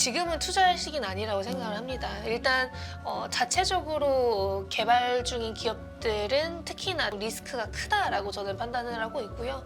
지금은 투자할 시기는 아니라고 생각을 합니다. 일단 자체적으로 개발 중인 기업들은 특히나 리스크가 크다라고 저는 판단을 하고 있고요.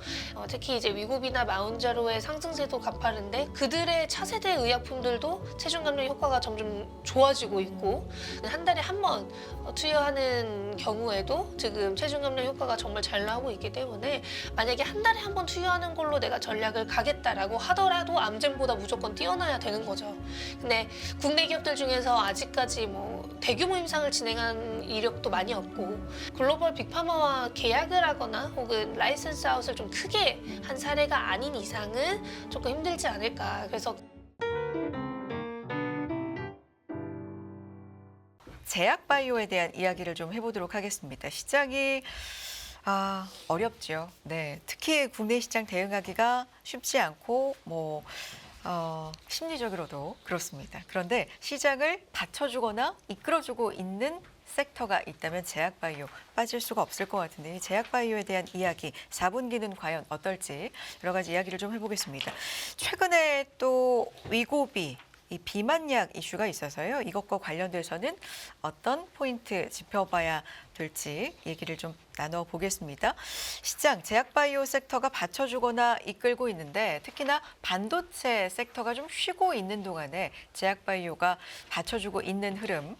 특히 이제 위고비나 마운자로의 상승세도 가파른데 그들의 차세대 의약품들도 체중 감량 효과가 점점 좋아지고 있고 한 달에 한 번 투여하는 경우에도 지금 체중 감량 효과가 정말 잘 나오고 있기 때문에 만약에 한 달에 한 번 투여하는 걸로 내가 전략을 가겠다라고 하더라도 암젠보다 무조건 뛰어나야 되는 거죠. 근데 국내 기업들 중에서 아직까지 뭐 대규모 임상을 진행한 이력도 많이 없고 글로벌 빅파마와 계약을 하거나 혹은 라이센스 아웃을 좀 크게 한 사례가 아닌 이상은 조금 힘들지 않을까. 그래서 제약바이오에 대한 이야기를 좀 해보도록 하겠습니다. 시장이 어렵죠. 네, 특히 국내 시장 대응하기가 쉽지 않고 심리적으로도 그렇습니다. 그런데 시장을 받쳐주거나 이끌어주고 있는 섹터가 있다면 제약바이오 빠질 수가 없을 것 같은데 이 제약바이오에 대한 이야기 4분기는 과연 어떨지 여러 가지 이야기를 좀 해보겠습니다. 최근에 또 위고비 이 비만약 이슈가 있어서요. 이것과 관련돼서는 어떤 포인트 짚어봐야 될지 얘기를 좀 나눠보겠습니다. 시장, 제약바이오 섹터가 받쳐주거나 이끌고 있는데 특히나 반도체 섹터가 좀 쉬고 있는 동안에 제약바이오가 받쳐주고 있는 흐름,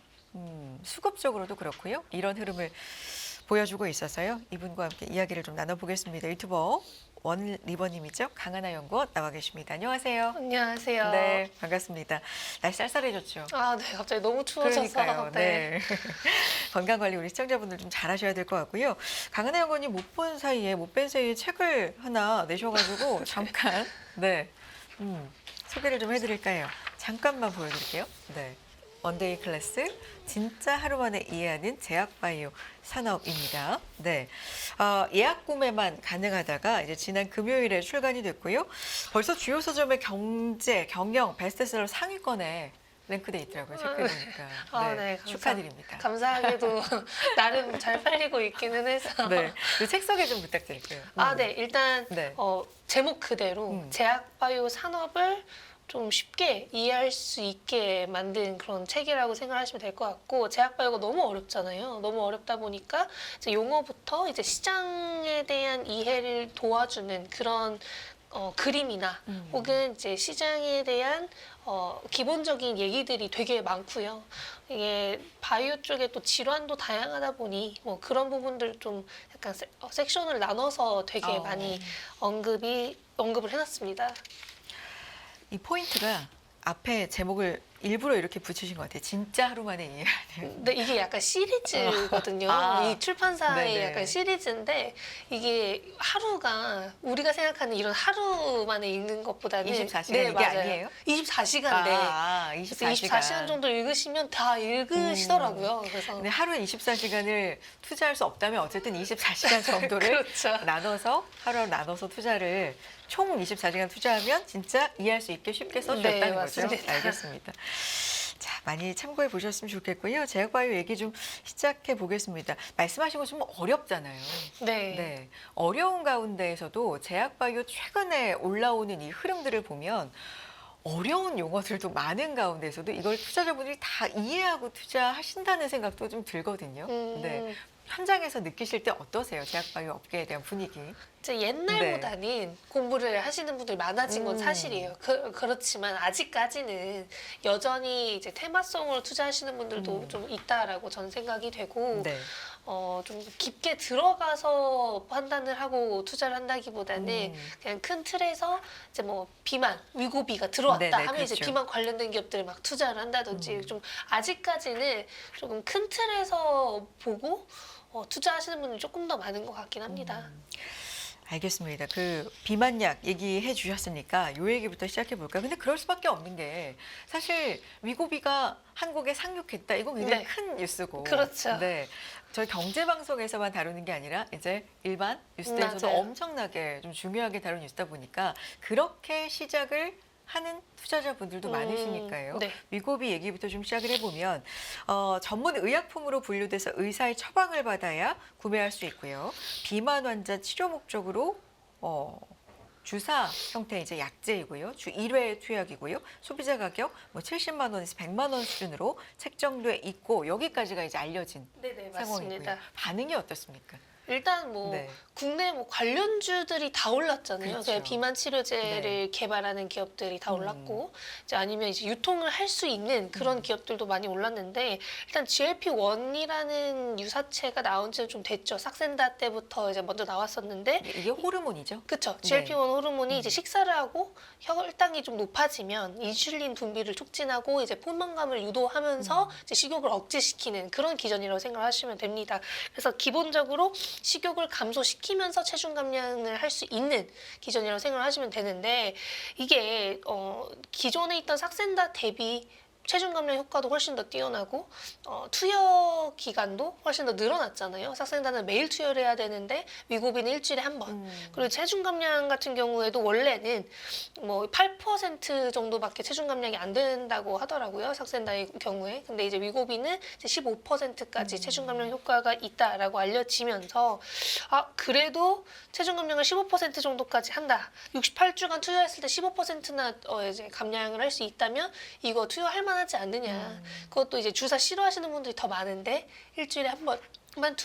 수급적으로도 그렇고요. 이런 흐름을 보여주고 있어서요. 이분과 함께 이야기를 좀 나눠보겠습니다. 유튜버 원리버님이죠. 강하나 연구원 나와 계십니다. 안녕하세요. 안녕하세요. 네, 반갑습니다. 날씨 쌀쌀해졌죠? 네, 갑자기 너무 추워져서. 그러니까요. 네. 건강 관리 우리 시청자분들 좀 잘하셔야 될 것 같고요. 강하나 연구원님 못 본 사이에 못 뵌 사이에 책을 하나 내셔가지고 잠깐 소개를 좀 해드릴까요? 잠깐만 보여드릴게요. 네. 원데이 클래스 진짜 하루 만에 이해하는 제약바이오 산업입니다. 네, 예약 구매만 가능하다가 이제 지난 금요일에 출간이 됐고요. 벌써 주요 서점의 경제, 경영, 베스트셀러 상위권에 랭크돼 있더라고요. 체크해보니까. 네, 축하드립니다. 감사하게도 나름 잘 팔리고 있기는 해서. 네, 책 소개 좀 부탁드릴게요. 네, 일단 네. 제목 그대로 제약바이오 산업을 좀 쉽게 이해할 수 있게 만든 그런 책이라고 생각하시면 될 것 같고 제약바이오가 너무 어렵잖아요. 너무 어렵다 보니까 이제 용어부터 이제 시장에 대한 이해를 도와주는 그런 그림이나 혹은 이제 시장에 대한 기본적인 얘기들이 되게 많고요. 이게 바이오 쪽에 또 질환도 다양하다 보니 뭐 그런 부분들 좀 약간 섹션을 나눠서 되게 많이 언급을 해놨습니다. 이 포인트가 앞에 제목을 일부러 이렇게 붙이신 것 같아요. 진짜 하루 만에 이해하는. 근데 이게 약간 시리즈거든요. 이 출판사의 네네. 약간 시리즈인데 이게 하루가 우리가 생각하는 이런 하루 만에 읽는 것보다는 24시간 네, 이게 맞아요. 아니에요? 24시간 내 24시간 정도 읽으시면 다 읽으시더라고요. 그래서 근데 하루에 24시간을 투자할 수 없다면 어쨌든 24시간 정도를 그렇죠. 하루 나눠서 투자를 총 24시간 투자하면 진짜 이해할 수 있게 쉽게 써주셨다는 네, 거죠. 맞습니다. 알겠습니다. 자, 많이 참고해 보셨으면 좋겠고요. 제약바이오 얘기 좀 시작해 보겠습니다. 말씀하신 거 좀 어렵잖아요. 네. 네, 어려운 가운데에서도 제약바이오 최근에 올라오는 이 흐름들을 보면 어려운 용어들도 많은 가운데서도 이걸 투자자분들이 다 이해하고 투자하신다는 생각도 좀 들거든요. 네. 현장에서 느끼실 때 어떠세요? 제약바이오 업계에 대한 분위기? 이제 옛날보다는 공부를 하시는 분들이 많아진 건 사실이에요. 그렇지만 아직까지는 여전히 이제 테마성으로 투자하시는 분들도 좀 있다라고 저는 생각이 되고 네. 좀 깊게 들어가서 판단을 하고 투자를 한다기보다는 그냥 큰 틀에서 이제 뭐 비만, 위고비가 들어왔다 네네, 하면 이제 그렇죠. 비만 관련된 기업들을 막 투자를 한다든지 좀 아직까지는 조금 큰 틀에서 보고 투자하시는 분들이 조금 더 많은 것 같긴 합니다. 알겠습니다. 그 비만약 얘기해 주셨으니까 요 얘기부터 시작해 볼까요? 근데 그럴 수밖에 없는 게 사실 위고비가 한국에 상륙했다. 이건 굉장히 네. 큰 뉴스고. 그렇죠. 네. 저희 경제 방송에서만 다루는 게 아니라 이제 일반 뉴스에서도 맞아요. 엄청나게 좀 중요하게 다룬 뉴스다 보니까 그렇게 시작을 하는 투자자분들도 많으시니까요. 네. 위고비 얘기부터 좀 시작을 해보면 전문 의약품으로 분류돼서 의사의 처방을 받아야 구매할 수 있고요. 비만 환자 치료 목적으로 주사 형태 이제 약제이고요. 주 1회 투약이고요. 소비자 가격 뭐 70만 원에서 100만 원 수준으로 책정돼 있고 여기까지가 이제 알려진 네네, 상황이고요. 맞습니다. 반응이 어떻습니까? 일단 뭐 네. 국내 뭐 관련주들이 다 올랐잖아요. 그렇죠. 그냥 비만 치료제를 네. 개발하는 기업들이 다 올랐고 이제 아니면 이제 유통을 할 수 있는 그런 기업들도 많이 올랐는데 일단 GLP-1이라는 유사체가 나온 지는 좀 됐죠. 삭센다 때부터 이제 먼저 나왔었는데 이게 호르몬이죠. 그쵸. 네. GLP-1 호르몬이 이제 식사를 하고 혈당이 좀 높아지면 인슐린 분비를 촉진하고 이제 포만감을 유도하면서 이제 식욕을 억제시키는 그런 기전이라고 생각을 하시면 됩니다. 그래서 기본적으로 식욕을 감소시키면서 체중 감량을 할 수 있는 기전이라고 생각을 하시면 되는데 이게 기존에 있던 삭센다 대비 체중 감량 효과도 훨씬 더 뛰어나고 투여 기간도 훨씬 더 늘어났잖아요. 삭센다는 매일 투여를 해야 되는데 위고비는 일주일에 한 번. 그리고 체중 감량 같은 경우에도 원래는 뭐 8% 정도밖에 체중 감량이 안 된다고 하더라고요. 삭센다의 경우에. 근데 이제 위고비는 이제 15%까지 체중 감량 효과가 있다라고 알려지면서 그래도 체중 감량을 15% 정도까지 한다. 68주간 투여했을 때 15%나 이제 감량을 할 수 있다면 이거 투여할 만하지 않느냐. 그것도 이제 주사 싫어하시는 분들이 더 많은데 일주일에 한 번만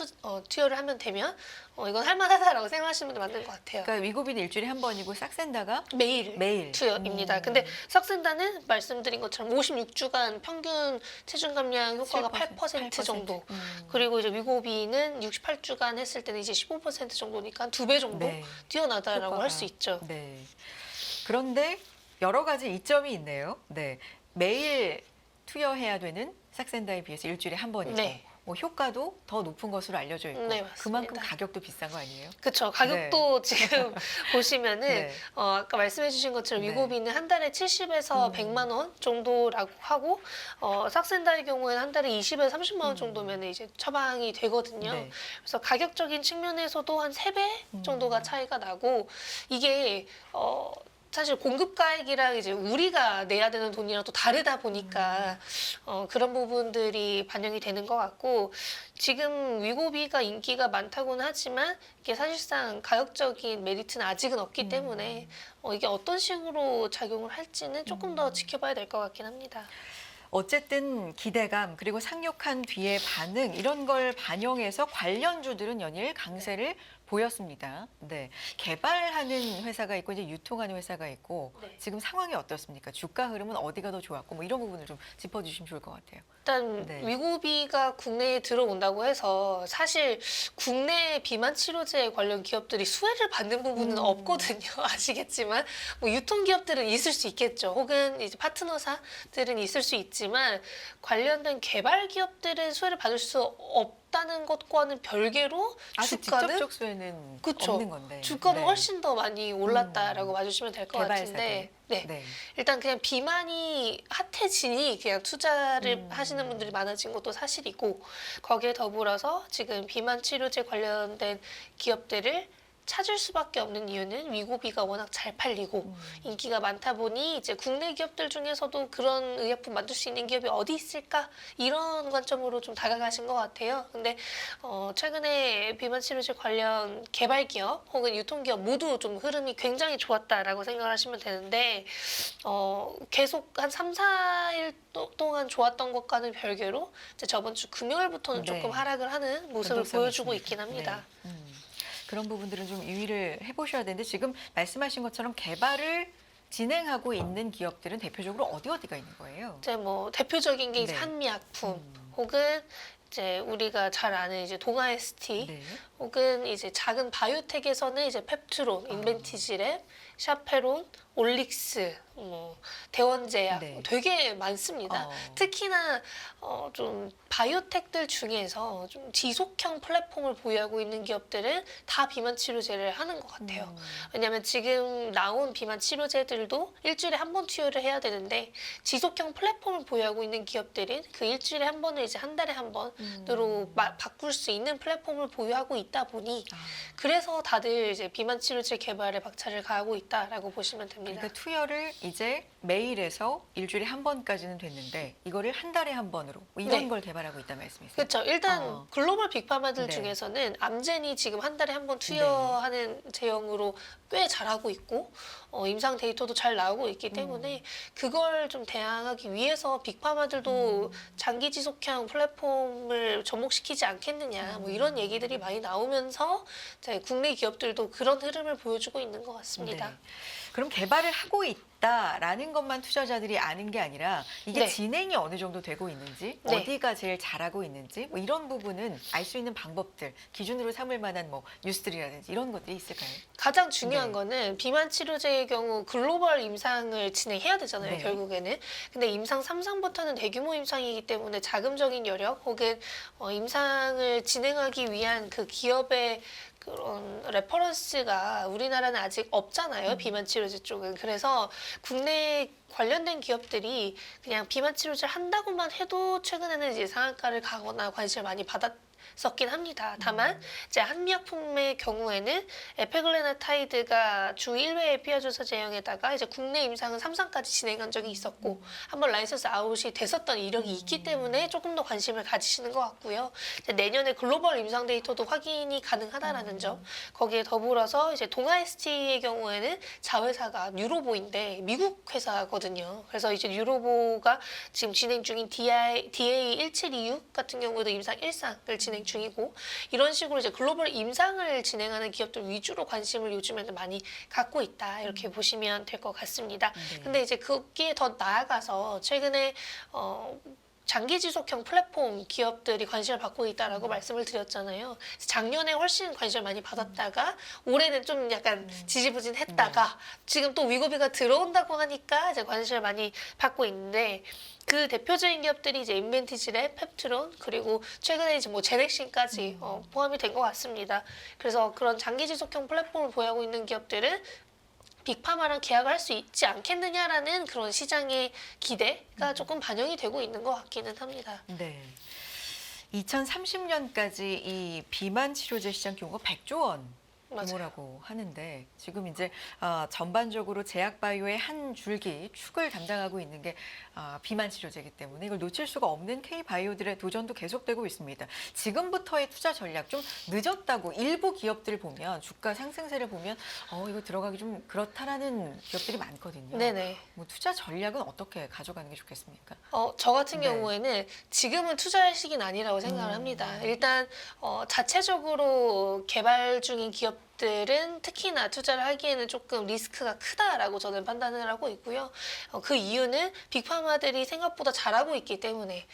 투여를 하면 되면 이건 할만하다라고 생각하시는 분들 많은 것 같아요. 그러니까 위고비는 일주일에 한 번이고 삭센다가 매일 투여입니다. 근데 삭센다는 말씀드린 것처럼 56주간 평균 체중 감량 효과가 8% 정도. 그리고 이제 위고비는 68주간 했을 때는 이제 15% 정도니까 2배 정도 네. 뛰어나다라고 효과가. 할 수 있죠. 네. 그런데 여러 가지 이점이 있네요. 네. 매일 투여해야 되는 삭센다에 비해서 일주일에 한 번이고 네. 뭐 효과도 더 높은 것으로 알려져 있고 네, 맞습니다. 그만큼 가격도 비싼 거 아니에요? 그렇죠. 가격도 지금 보시면은 네. 아까 말씀해주신 것처럼 네. 위고비는 한 달에 70에서 100만 원 정도라고 하고 삭센다의 경우에는 한 달에 20에서 30만 원 정도면 이제 처방이 되거든요. 네. 그래서 가격적인 측면에서도 한 3배 정도가 차이가 나고 이게 사실 공급가액이랑 이제 우리가 내야 되는 돈이랑 또 다르다 보니까 그런 부분들이 반영이 되는 것 같고 지금 위고비가 인기가 많다고는 하지만 이게 사실상 가격적인 메리트는 아직은 없기 때문에 이게 어떤 식으로 작용을 할지는 조금 더 지켜봐야 될 것 같긴 합니다. 어쨌든 기대감 그리고 상륙한 뒤의 반응 이런 걸 반영해서 관련주들은 연일 강세를 보였습니다. 네, 개발하는 회사가 있고 이제 유통하는 회사가 있고 네. 지금 상황이 어떻습니까? 주가 흐름은 어디가 더 좋았고 뭐 이런 부분을 좀 짚어주시면 좋을 것 같아요. 일단 네. 위고비가 국내에 들어온다고 해서 사실 국내 비만 치료제 관련 기업들이 수혜를 받는 부분은 없거든요. 아시겠지만 뭐 유통 기업들은 있을 수 있겠죠. 혹은 이제 파트너사들은 있을 수 있지만 관련된 개발 기업들은 수혜를 받을 수 없다는 것과는 별개로 아직 주가는 직접적 수혜는 그쵸. 없는 건데. 주가는 네. 훨씬 더 많이 올랐다라고 봐주시면 될 것 개발사들. 같은데 네. 네. 일단 그냥 비만이 핫해지니 그냥 투자를 하시는 분들이 많아진 것도 사실이고 거기에 더불어서 지금 비만 치료제 관련된 기업들을 찾을 수밖에 없는 이유는 위고비가 워낙 잘 팔리고 인기가 많다 보니 이제 국내 기업들 중에서도 그런 의약품 만들 수 있는 기업이 어디 있을까 이런 관점으로 좀 다가가신 것 같아요. 근데 최근에 비만 치료제 관련 개발 기업 혹은 유통 기업 모두 좀 흐름이 굉장히 좋았다라고 생각을 하시면 되는데 계속 한 3, 4일 동안 좋았던 것과는 별개로 이제 저번 주 금요일부터는 네. 조금 하락을 하는 모습을 변동성이 보여주고 있습니다. 있긴 합니다. 네. 그런 부분들은 좀 유의를 해보셔야 되는데 지금 말씀하신 것처럼 개발을 진행하고 있는 기업들은 대표적으로 어디가 있는 거예요? 이제 뭐 대표적인 게 이제 네. 한미약품 혹은 이제 우리가 잘 아는 이제 동아에스티 네. 혹은 이제 작은 바이오텍에서는 이제 펩트론, 인벤티지랩, 샤페론, 올릭스, 뭐 대원제약 네. 되게 많습니다. 특히나 좀 바이오텍들 중에서 좀 지속형 플랫폼을 보유하고 있는 기업들은 다 비만 치료제를 하는 것 같아요. 왜냐하면 지금 나온 비만 치료제들도 일주일에 한 번 투여를 해야 되는데 지속형 플랫폼을 보유하고 있는 기업들은 그 일주일에 한 번을 이제 한 달에 한 번으로 바꿀 수 있는 플랫폼을 보유하고 있다 보니 그래서 다들 이제 비만 치료제 개발에 박차를 가하고 있다라고 보시면 됩니다. 맞습니다. 그러니까 투여를 이제 매일에서 일주일에 한 번까지는 됐는데 이거를 한 달에 한 번으로 뭐 이런 네. 걸 개발하고 있다는 말씀이세요? 그렇죠. 일단 어. 글로벌 빅파마들 네. 중에서는 암젠이 지금 한 달에 한 번 투여하는 제형으로 꽤 잘하고 있고 임상 데이터도 잘 나오고 있기 때문에 그걸 좀 대항하기 위해서 빅파마들도 장기 지속형 플랫폼을 접목시키지 않겠느냐 뭐 이런 얘기들이 많이 나오면서 이제 국내 기업들도 그런 흐름을 보여주고 있는 것 같습니다. 네. 그럼 개발을 하고 있다라는 것만 투자자들이 아는 게 아니라 이게 네. 진행이 어느 정도 되고 있는지, 네. 어디가 제일 잘하고 있는지 뭐 이런 부분은 알 수 있는 방법들, 기준으로 삼을 만한 뭐 뉴스들이라든지 이런 것들이 있을까요? 가장 중요한 네. 거는 비만 치료제의 경우 글로벌 임상을 진행해야 되잖아요, 네. 결국에는. 근데 임상 3상부터는 대규모 임상이기 때문에 자금적인 여력 혹은 임상을 진행하기 위한 그 기업의 그런 레퍼런스가 우리나라는 아직 없잖아요, 비만 치료제 쪽은. 그래서 국내 관련된 기업들이 그냥 비만 치료제를 한다고만 해도 최근에는 이제 상한가를 가거나 관심을 많이 받았었긴 합니다. 다만 이제 한미약품의 경우에는 에페글레나타이드가 주 1회 피하조사 제형에다가 이제 국내 임상은 3상까지 진행한 적이 있었고 한번 라이선스 아웃이 됐었던 이력이 있기 때문에 조금 더 관심을 가지시는 것 같고요. 이제 내년에 글로벌 임상 데이터도 확인이 가능하다라는 점. 거기에 더불어서 이제 동아ST의 경우에는 자회사가 뉴로보인데 미국 회사거든요. 그래서 이제 뉴로보가 지금 진행 중인 DA1726 같은 경우도 임상 1상을 진행 중이고 이런 식으로 이제 글로벌 임상을 진행하는 기업들 위주로 관심을 요즘에는 많이 갖고 있다 이렇게 보시면 될 것 같습니다. 네. 근데 이제 거기에 더 나아가서 최근에 장기 지속형 플랫폼 기업들이 관심을 받고 있다라고 말씀을 드렸잖아요. 작년에 훨씬 관심을 많이 받았다가 올해는 좀 약간 지지부진했다가 지금 또 위고비가 들어온다고 하니까 이제 관심을 많이 받고 있는데 그 대표적인 기업들이 이제 인벤티지랩, 펩트론 그리고 최근에 이제 뭐 제넥신까지 포함이 된 것 같습니다. 그래서 그런 장기 지속형 플랫폼을 보유하고 있는 기업들은 빅파마랑 계약을 할 수 있지 않겠느냐라는 그런 시장의 기대가 조금 반영이 되고 있는 것 같기는 합니다. 네. 2030년까지 이 비만 치료제 시장 규모가 100조 원 규모라고 하는데 지금 이제 전반적으로 제약바이오의 한 줄기 축을 담당하고 있는 게 비만 치료제이기 때문에 이걸 놓칠 수가 없는 K바이오들의 도전도 계속되고 있습니다. 지금부터의 투자 전략 좀 늦었다고 일부 기업들을 보면 주가 상승세를 보면 이거 들어가기 좀 그렇다라는 기업들이 많거든요. 네네. 뭐 투자 전략은 어떻게 가져가는 게 좋겠습니까? 저 같은 네. 경우에는 지금은 투자할 시기는 아니라고 생각을 합니다. 일단 자체적으로 개발 중인 기업들은 특히나 투자를 하기에는 조금 리스크가 크다라고 저는 판단을 하고 있고요. 그 이유는 빅파마들이 생각보다 잘하고 있기 때문에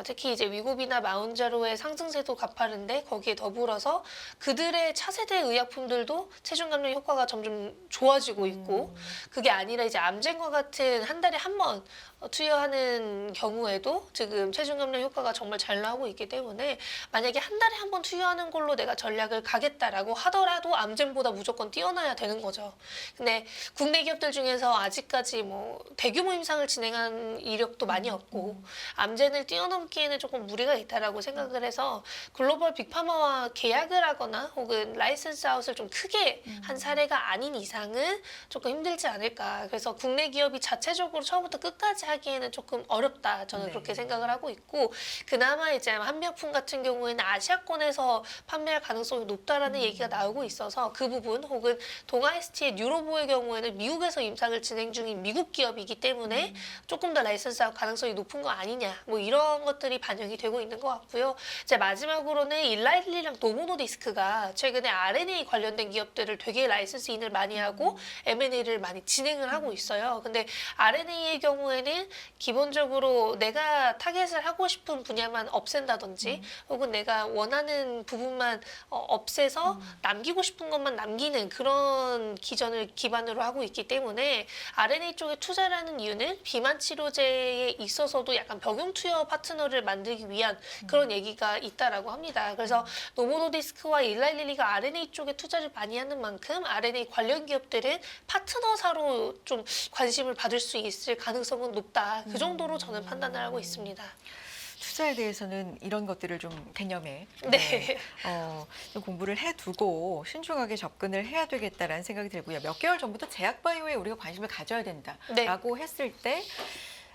특히 이제 위고비나 마운자로의 상승세도 가파른데 거기에 더불어서 그들의 차세대 의약품들도 체중 감량 효과가 점점 좋아지고 있고 그게 아니라 이제 암젠과 같은 한 달에 한 번 투여하는 경우에도 지금 체중 감량 효과가 정말 잘 나오고 있기 때문에 만약에 한 달에 한 번 투여하는 걸로 내가 전략을 가겠다라고 하더라도 암젠보다 무조건 뛰어나야 되는 거죠. 근데 국내 기업들 중에서 아직까지 뭐 대규모 임상을 진행한 이력도 많이 없고 암젠을 뛰어넘기에는 조금 무리가 있다라고 생각을 해서 글로벌 빅파마와 계약을 하거나 혹은 라이선스 아웃을 좀 크게 한 사례가 아닌 이상은 조금 힘들지 않을까. 그래서 국내 기업이 자체적으로 처음부터 끝까지 하기에는 조금 어렵다. 저는 네. 그렇게 생각을 하고 있고 그나마 이제 한미약품 같은 경우에는 아시아권에서 판매할 가능성이 높다라는 얘기가 나오고 있어서 그 부분 혹은 동아ST의 뉴로보의 경우에는 미국에서 임상을 진행 중인 미국 기업이기 때문에 조금 더 라이선스할 가능성이 높은 거 아니냐 뭐 이런 것들이 반영이 되고 있는 것 같고요. 이제 마지막으로는 일라일리랑 노보노디스크가 최근에 RNA 관련된 기업들을 되게 라이선스 인을 많이 하고 M&A를 많이 진행을 하고 있어요. 근데 RNA의 경우에는 기본적으로 내가 타겟을 하고 싶은 분야만 없앤다든지 혹은 내가 원하는 부분만 없애서 남기고 싶은 것만 남기는 그런 기전을 기반으로 하고 있기 때문에 RNA 쪽에 투자라는 이유는 비만 치료제에 있어서도 약간 병용 투여 파트너를 만들기 위한 그런 얘기가 있다라고 합니다. 그래서 노보노디스크와 일라일리가 RNA 쪽에 투자를 많이 하는 만큼 RNA 관련 기업들은 파트너사로 좀 관심을 받을 수 있을 가능성은 높다. 그 정도로 저는 판단을 하고 있습니다. 투자에 대해서는 이런 것들을 좀 개념에 네. 좀 공부를 해두고 신중하게 접근을 해야 되겠다라는 생각이 들고요. 몇 개월 전부터 제약바이오에 우리가 관심을 가져야 된다라고 했을 때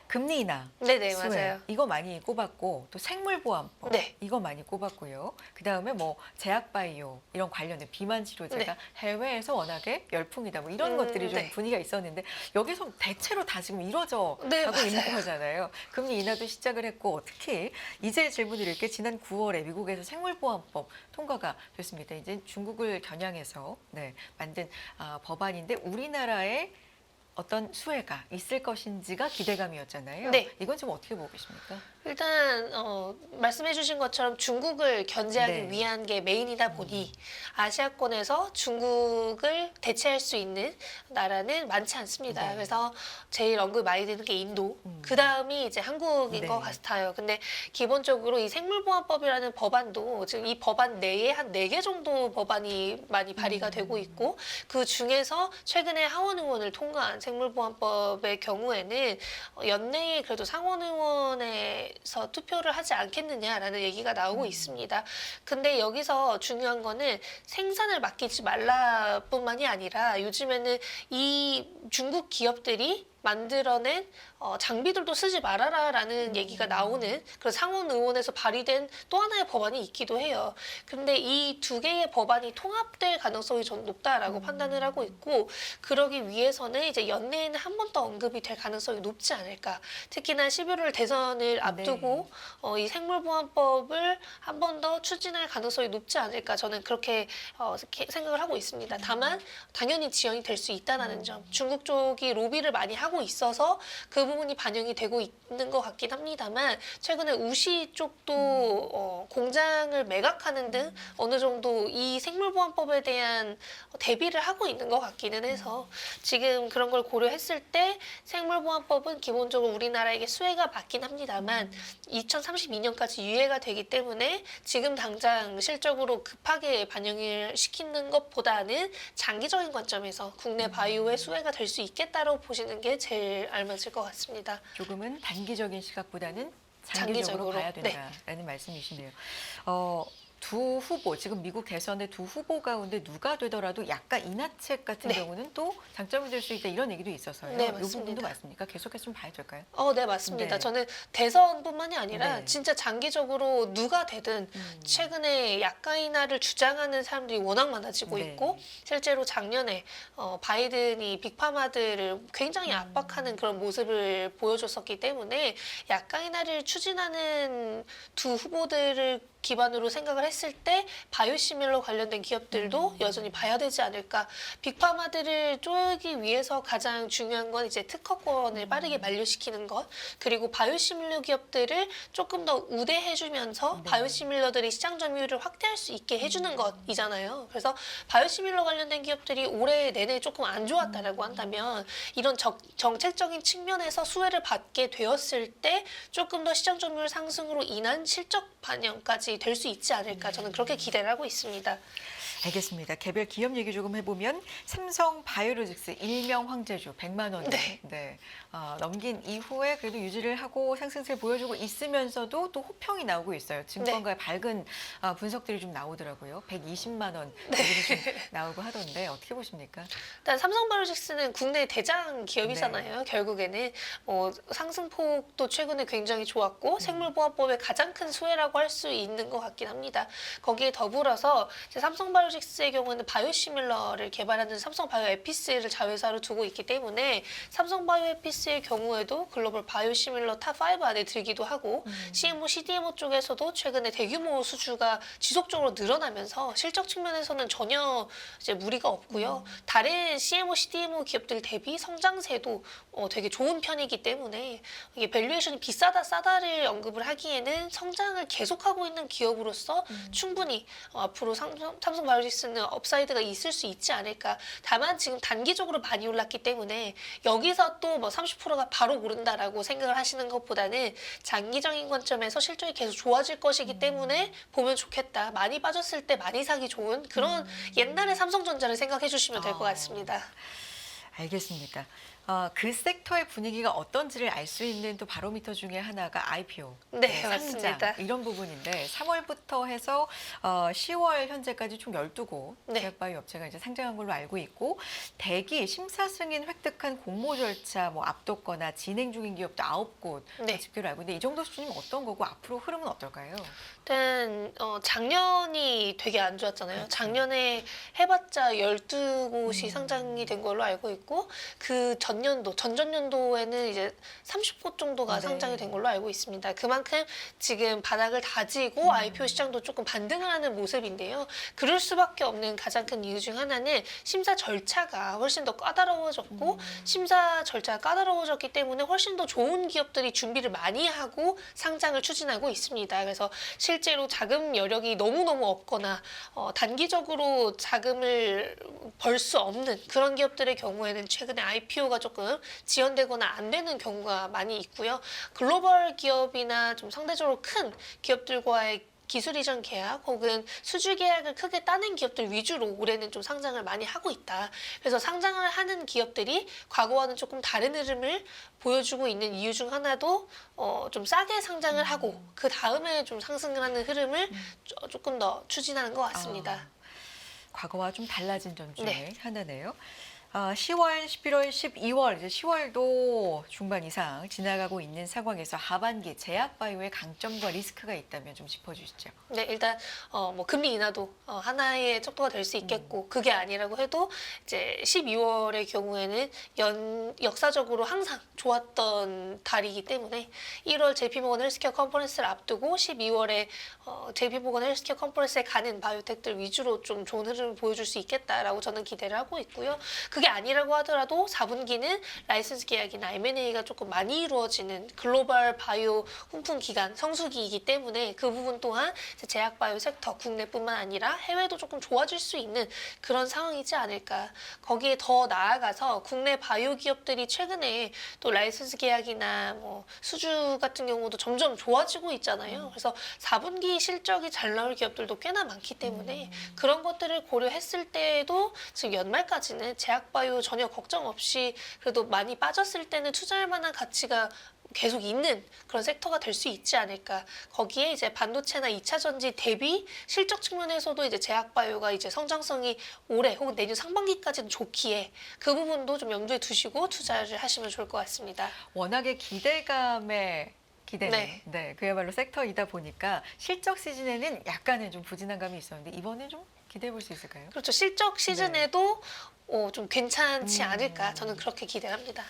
금리 인하, 네네, 수혜, 맞아요. 이거 많이 꼽았고 또 생물보안법 네. 이거 많이 꼽았고요. 그다음에 뭐 제약바이오 이런 관련된 비만 치료제가 네. 해외에서 워낙에 열풍이다 뭐 이런 것들이 좀 네. 분위기가 있었는데 여기서 대체로 다 지금 이루어져 네, 가고 맞아요. 있는 거잖아요. 금리 인하도 시작을 했고 특히 이제 질문드릴 게 지난 9월에 미국에서 생물보안법 통과가 됐습니다. 이제 중국을 겨냥해서 만든 법안인데 우리나라에 어떤 수혜가 있을 것인지가 기대감이었잖아요. 네. 이건 좀 어떻게 보고 계십니까? 일단 말씀해주신 것처럼 중국을 견제하기 네. 위한 게 메인이다 보니 아시아권에서 중국을 대체할 수 있는 나라는 많지 않습니다. 네. 그래서 제일 언급 많이 되는 게 인도, 음. 그 다음이 이제 한국인 네. 것 같아요. 근데 기본적으로 이 생물보안법이라는 법안도 지금 이 법안 내에 한 4개 정도 법안이 많이 발의가 되고 있고 그 중에서 최근에 하원 의원을 통과한 생물보안법의 경우에는 연내에 그래도 상원 의원에서 투표를 하지 않겠느냐라는 얘기가 나오고 있습니다. 근데 여기서 중요한 거는 생산을 맡기지 말라뿐만이 아니라 요즘에는 이 중국 기업들이 만들어낸 장비들도 쓰지 말아라라는 얘기가 나오는 그런 상원 의원에서 발의된 또 하나의 법안이 있기도 해요. 근데 이 2개의 법안이 통합될 가능성이 전 높다라고 판단을 하고 있고 그러기 위해서는 이제 연내에는 한 번 더 언급이 될 가능성이 높지 않을까. 특히나 11월 대선을 앞두고 이 생물보안법을 한 번 더 추진할 가능성이 높지 않을까. 저는 그렇게 생각을 하고 있습니다. 다만 당연히 지연이 될 수 있다는 점. 중국 쪽이 로비를 많이 하고 있어서 그 부분이 반영이 되고 있는 것 같긴 합니다만 최근에 우시 쪽도 공장을 매각하는 등 어느 정도 이 생물보안법에 대한 대비를 하고 있는 것 같기는 해서 지금 그런 걸 고려했을 때 생물보안법은 기본적으로 우리나라에게 수혜가 맞긴 합니다만 2032년까지 유예가 되기 때문에 지금 당장 실적으로 급하게 반영을 시키는 것보다는 장기적인 관점에서 국내 바이오의 수혜가 될 수 있겠다고 보시는 게 제일 알맞을 것 같습니다. 조금은 단기적인 시각보다는 장기적으로 장기적으로. 봐야 된다라는 말씀이신데요. 두 후보, 지금 미국 대선의 두 후보 가운데 누가 되더라도 약간 인하책 같은 경우는 또 장점이 될 수 있다 이런 얘기도 있어서요. 네, 이 부분도 맞습니다. 맞습니까? 계속해서 좀 봐야 될까요? 네, 맞습니다. 네. 저는 대선뿐만이 아니라 네. 진짜 장기적으로 누가 되든 최근에 약가 인하를 주장하는 사람들이 워낙 많아지고 네. 있고 실제로 작년에 바이든이 빅파마들을 굉장히 압박하는 그런 모습을 보여줬었기 때문에 약가 인하를 추진하는 두 후보들을 기반으로 생각을 했을 때 바이오시밀러 관련된 기업들도 여전히 봐야 되지 않을까. 빅파마들을 쪼기 위해서 가장 중요한 건 이제 특허권을 빠르게 만료시키는 것 그리고 바이오시밀러 기업들을 조금 더 우대해주면서 바이오시밀러들이 시장 점유율을 확대할 수 있게 해주는 것이잖아요. 그래서 바이오시밀러 관련된 기업들이 올해 내내 조금 안 좋았다라고 한다면 이런 정책적인 측면에서 수혜를 받게 되었을 때 조금 더 시장 점유율 상승으로 인한 실적 반영까지 될 수 있지 않을까 저는 그렇게 기대를 하고 있습니다. 알겠습니다. 개별 기업 얘기 조금 해보면 삼성 바이오로직스 일명 황제주 100만 원 넘긴 이후에 그래도 유지를 하고 상승세를 보여주고 있으면서도 또 호평이 나오고 있어요. 증권가의 밝은 분석들이 좀 나오더라고요. 120만 원 얘기도 좀 나오고 하던데 어떻게 보십니까? 일단 삼성바이오로직스는 국내 대장 기업이잖아요. 결국에는 상승폭도 최근에 굉장히 좋았고 생물보안법의 가장 큰 수혜라고 할 수 있는 것 같긴 합니다. 거기에 더불어서 이제 삼성바이오로직스의 경우는 바이오시밀러를 개발하는 삼성바이오에피스를 자회사로 두고 있기 때문에 삼성바이오에피스의 경우에도 글로벌 바이오시밀러 탑5 안에 들기도 하고 CMO, CDMO 쪽에서도 최근에 대규모 수주가 지속적으로 늘어나면서 실적 측면에서는 전혀 이제 무리가 없고요. 다른 CMO, CDMO 기업들 대비 성장세도 되게 좋은 편이기 때문에 이게 밸류에이션이 비싸다 싸다를 언급을 하기에는 성장을 계속하고 있는 기업으로서 충분히 앞으로 삼성바이오로직스는 업사이드가 있을 수 있지 않을까. 다만 지금 단기적으로 많이 올랐기 때문에 여기서 또 뭐 30%가 바로 오른다라고 생각을 하시는 것보다는 장기적인 관점에서 실적이 계속 좋아질 것이기 때문에 보면 좋겠다. 많이 빠졌을 때 많이 사기 좋은 그런 옛날의 삼성전자를 생각해 주시면 될 것 같습니다. 알겠습니다. 그 섹터의 분위기가 어떤지를 알 수 있는 또 바로미터 중에 하나가 IPO, 네, 상장 맞습니다. 이런 부분인데 3월부터 해서 10월 현재까지 총 12곳 네. 제약바이오 업체가 이제 상장한 걸로 알고 있고 대기 심사 승인 획득한 공모 절차 뭐 앞뒀거나 진행 중인 기업도 9곳 네. 집계로 알고 있는데 이 정도 수준이면 어떤 거고 앞으로 흐름은 어떨까요? 일단 작년이 되게 안 좋았잖아요. 그렇죠. 작년에 해봤자 12곳이 상장이 된 걸로 알고 있고 그 전년도, 전전년도에는 이제 30곳 정도가 네. 상장이 된 걸로 알고 있습니다. 그만큼 지금 바닥을 다지고 IPO 시장도 조금 반등을 하는 모습인데요. 그럴 수밖에 없는 가장 큰 이유 중 하나는 심사 절차가 훨씬 더 까다로워졌고 심사 절차가 까다로워졌기 때문에 훨씬 더 좋은 기업들이 준비를 많이 하고 상장을 추진하고 있습니다. 그래서 실제로 자금 여력이 너무너무 없거나 단기적으로 자금을 벌 수 없는 그런 기업들의 경우에는 최근에 IPO가 조금 지연되거나 안 되는 경우가 많이 있고요. 글로벌 기업이나 좀 상대적으로 큰 기업들과의 기술 이전 계약 혹은 수주 계약을 크게 따낸 기업들 위주로 올해는 좀 상장을 많이 하고 있다. 그래서 상장을 하는 기업들이 과거와는 조금 다른 흐름을 보여주고 있는 이유 중 하나도 좀 싸게 상장을 하고 그 다음에 좀 상승을 하는 흐름을 조금 더 추진하는 것 같습니다. 과거와 좀 달라진 점 중에 네. 하나네요. 10월, 11월, 12월, 이제 10월도 중반 이상 지나가고 있는 상황에서 하반기 제약바이오의 강점과 리스크가 있다면 좀 짚어주시죠. 네, 일단 뭐 금리 인하도 하나의 척도가 될 수 있겠고 그게 아니라고 해도 이제 12월의 경우에는 역사적으로 항상 좋았던 달이기 때문에 1월 JP모건 헬스케어 컨퍼런스를 앞두고 12월에 JP모건 헬스케어 컨퍼런스에 가는 바이오텍들 위주로 좀 좋은 흐름을 보여줄 수 있겠다라고 저는 기대를 하고 있고요. 그게 아니라고 하더라도 4분기는 라이선스 계약이나 M&A가 조금 많이 이루어지는 글로벌 바이오 훈풍 기간 성수기이기 때문에 그 부분 또한 제약 바이오 섹터 국내뿐만 아니라 해외도 조금 좋아질 수 있는 그런 상황이지 않을까. 거기에 더 나아가서 국내 바이오 기업들이 최근에 또 라이선스 계약이나 뭐 수주 같은 경우도 점점 좋아지고 있잖아요. 그래서 4분기 실적이 잘 나올 기업들도 꽤나 많기 때문에 그런 것들을 고려했을 때에도 지금 연말까지는 제약바이오 전혀 걱정 없이 그래도 많이 빠졌을 때는 투자할 만한 가치가 계속 있는 그런 섹터가 될 수 있지 않을까. 거기에 이제 반도체나 2차 전지 대비 실적 측면에서도 이제 제약바이오가 이제 성장성이 올해 혹은 내년 상반기까지는 좋기에 그 부분도 좀 염두에 두시고 투자를 하시면 좋을 것 같습니다. 워낙에 기대감에 기대는 네. 그야말로 섹터이다 보니까 실적 시즌에는 약간의 좀 부진한 감이 있었는데 이번에 좀 기대해 볼 수 있을까요? 그렇죠. 실적 시즌에도 좀 괜찮지 않을까. 저는 그렇게 기대합니다.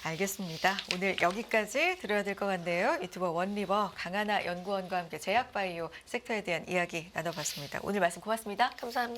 알겠습니다. 오늘 여기까지 들어야 될 것 같네요. 유튜버 원리버 강하나 연구원과 함께 제약바이오 섹터에 대한 이야기 나눠봤습니다. 오늘 말씀 고맙습니다. 감사합니다.